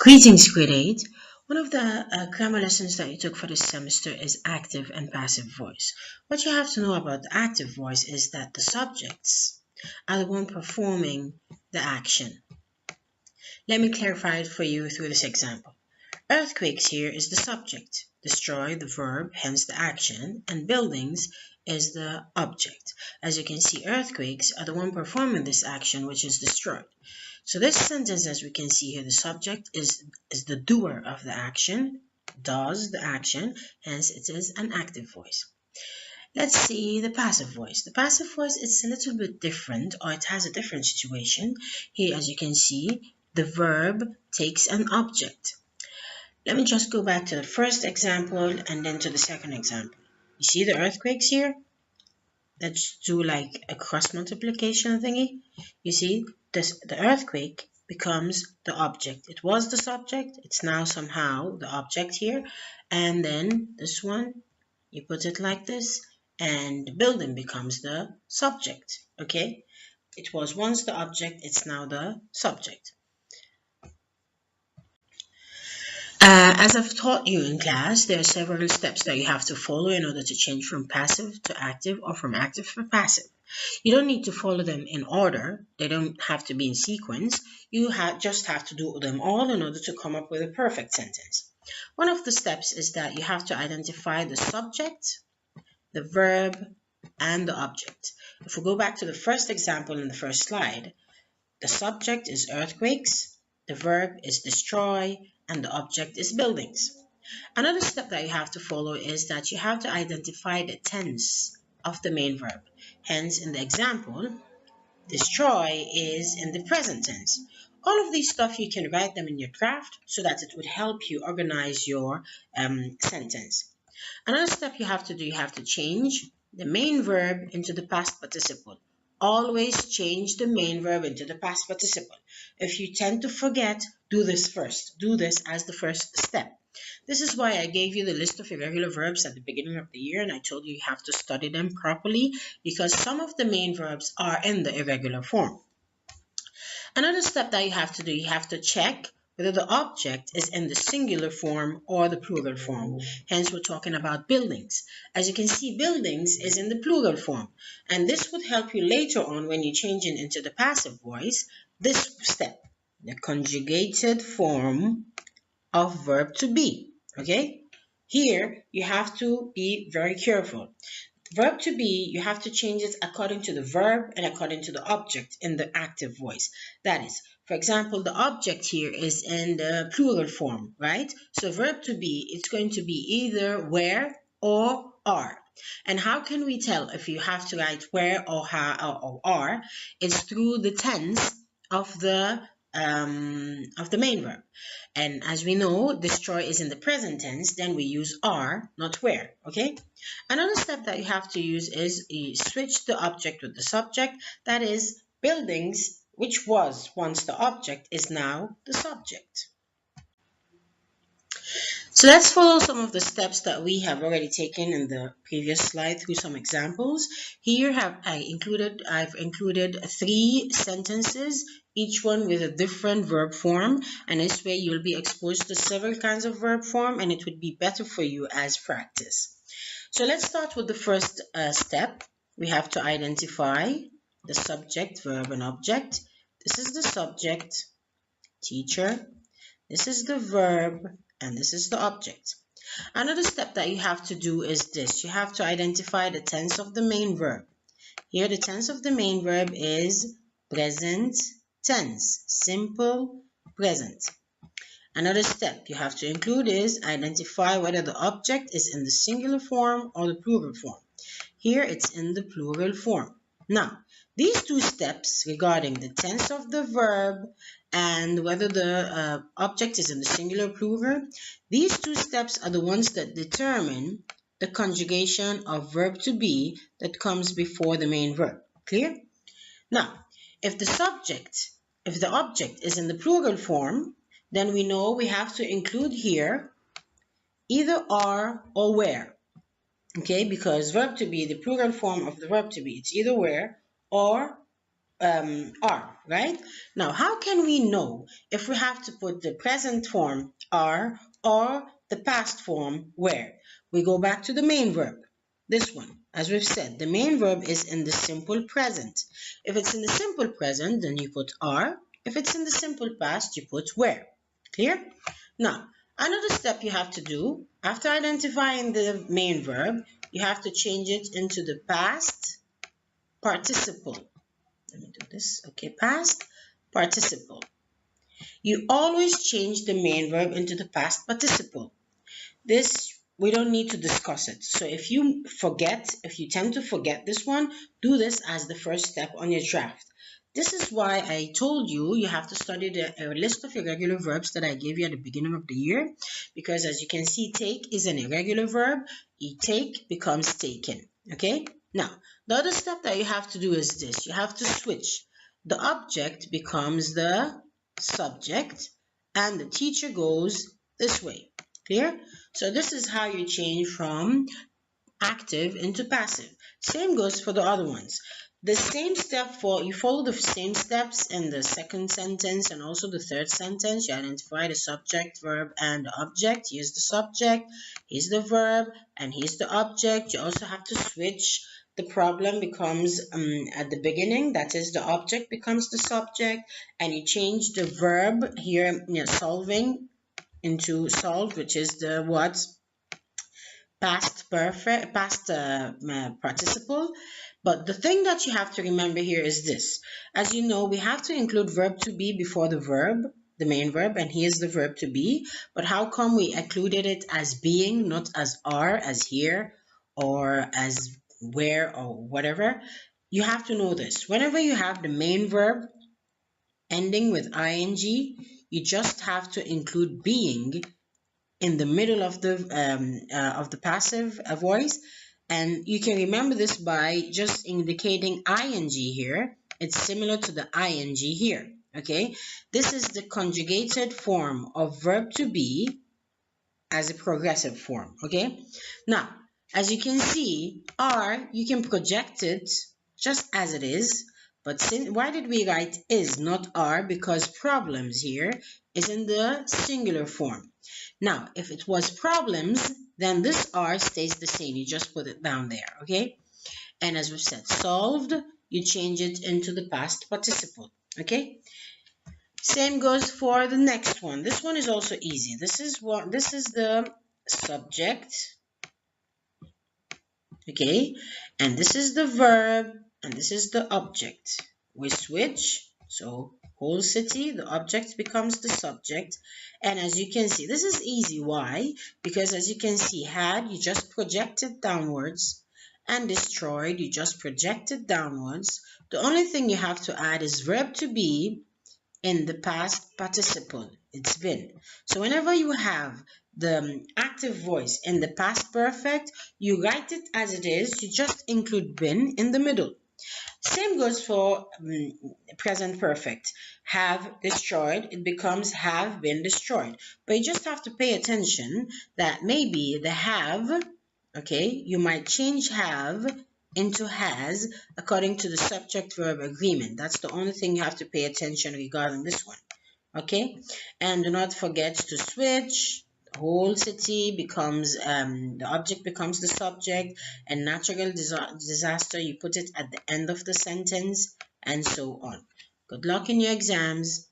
Greetings, grade 8. One of the grammar lessons that you took for this semester is active and passive voice. What you have to know about the active voice is that the subjects are the one performing the action. Let me clarify it for you through this example. Earthquakes here is the subject, destroy the verb, hence the action, and buildings is the object. As you can see, earthquakes are the one performing this action, which is destroyed. So this sentence, as we can see here, the subject is the doer of the action, does the action, hence it is an active voice. Let's see the passive voice. The passive voice is a little bit different, or it has a different situation. Here, as you can see, the verb takes an object. Let me just go back to the first example and then to the second example. You see the earthquakes here? Let's do like a cross multiplication thingy. You see, the earthquake becomes the object. It was the subject, it's now somehow the object here. And then this one, you put it like this, and the building becomes the subject. Okay? It was once the object, it's now the subject. As I've taught you in class, there are several steps that you have to follow in order to change from passive to active or from active to passive. You don't need to follow them in order. They don't have to be in sequence. You just have to do them all in order to come up with a perfect sentence. One of the steps is that you have to identify the subject, the verb, and the object. If we go back to the first example in the first slide, the subject is earthquakes, the verb is destroy, and the object is buildings. Another step that you have to follow is that you have to identify the tense of the main verb. Hence, in the example, destroy is in the present tense. All of these stuff, you can write them in your draft so that it would help you organize your sentence. Another step you have to do, you have to change the main verb into the past participle. Always change the main verb into the past participle. If you tend to forget, do this first. Do this as the first step. This is why I gave you the list of irregular verbs at the beginning of the year, and I told you you have to study them properly because some of the main verbs are in the irregular form. Another step that you have to do, you have to check whether the object is in the singular form or the plural form. Hence, we're talking about buildings. As you can see, buildings is in the plural form. And this would help you later on when you change it into the passive voice. This step, the conjugated form of verb to be. Okay? Here, you have to be very careful. Verb to be, you have to change it according to the verb and according to the object in the active voice. That is, for example, the object here is in the plural form, right? So verb to be, it's going to be either where or are. And how can we tell if you have to write where or how or are? It's through the tense of the main verb. And as we know, destroy is in the present tense, then we use are, not where, okay? Another step that you have to use is you switch the object with the subject. That is, buildings, which was once the object, is now the subject. So let's follow some of the steps that we have already taken in the previous slide through some examples. Here I've included 3 sentences, each one with a different verb form, and this way you'll be exposed to several kinds of verb form and it would be better for you as practice. So let's start with the first step. We have to identify the subject, verb, and object. This is the subject, teacher. This is the verb, and this is the object. Another step that you have to do is this. You have to identify the tense of the main verb. Here, the tense of the main verb is present tense, simple present. Another step you have to include is identify whether the object is in the singular form or the plural form. Here it's in the plural form. Now, these 2 steps regarding the tense of the verb and whether the object is in the singular or plural, these 2 steps are the ones that determine the conjugation of verb to be that comes before the main verb. Clear? Now, if the object is in the plural form, then we know we have to include here either are or where. Okay, because verb to be, the plural form of the verb to be, it's either where or are, right? Now, how can we know if we have to put the present form are or the past form where? We go back to the main verb. This one, as we've said, the main verb is in the simple present. If it's in the simple present, then you put are. If it's in the simple past, you put where. Clear? Now, another step you have to do, after identifying the main verb, you have to change it into the past participle. Let me do this. Okay, past participle. You always change the main verb into the past participle. This, we don't need to discuss it. So if you tend to forget this one, do this as the first step on your draft. This is why I told you you have to study a list of irregular verbs that I gave you at the beginning of the year, because as you can see, take is an irregular verb. Take becomes taken. Okay? Now, the other step that you have to do is this. You have to switch. The object becomes the subject, and the teacher goes this way. Clear? So this is how you change from active into passive. Same goes for the other ones. The same step you follow the same steps in the second sentence and also the third sentence. You identify the subject, verb, and the object. Here's the subject, here's the verb, and here's the object. You also have to switch. The problem becomes at the beginning, that is the object becomes the subject, and you change the verb here, solving, into solve, which is the what? Past perfect, past participle. But the thing that you have to remember here is this. As you know, we have to include verb to be before the verb, the main verb, and here's the verb to be. But how come we included it as being, not as are, as here, or as where, or whatever? You have to know this. Whenever you have the main verb ending with ing, you just have to include being in the middle of the passive voice, and you can remember this by just indicating ing here. It's similar to the ing here. Okay, this is the conjugated form of verb to be as a progressive form. Okay, now as you can see, are, you can project it just as it is, but why did we write is, not are? Because problems here is in the singular form. Now, if it was problems, then this are stays the same. You just put it down there, okay? And as we've said, solved, you change it into the past participle, okay? Same goes for the next one. This one is also easy. This is the subject, okay? And this is the verb, and this is the object. We switch, so whole city, the object becomes the subject. And as you can see, this is easy. Why? Because as you can see, had, you just projected downwards, and destroyed, you just projected downwards. The only thing you have to add is verb to be in the past participle. It's been. So whenever you have the active voice in the past perfect, you write it as it is. You just include been in the middle. Same goes for present perfect. Have destroyed, it becomes have been destroyed. But you just have to pay attention that maybe the have, okay, you might change have into has according to the subject verb agreement. That's the only thing you have to pay attention regarding this one. Okay, and do not forget to switch. The whole city becomes the object becomes the subject, and natural disaster, you put it at the end of the sentence, and so on. Good luck in your exams.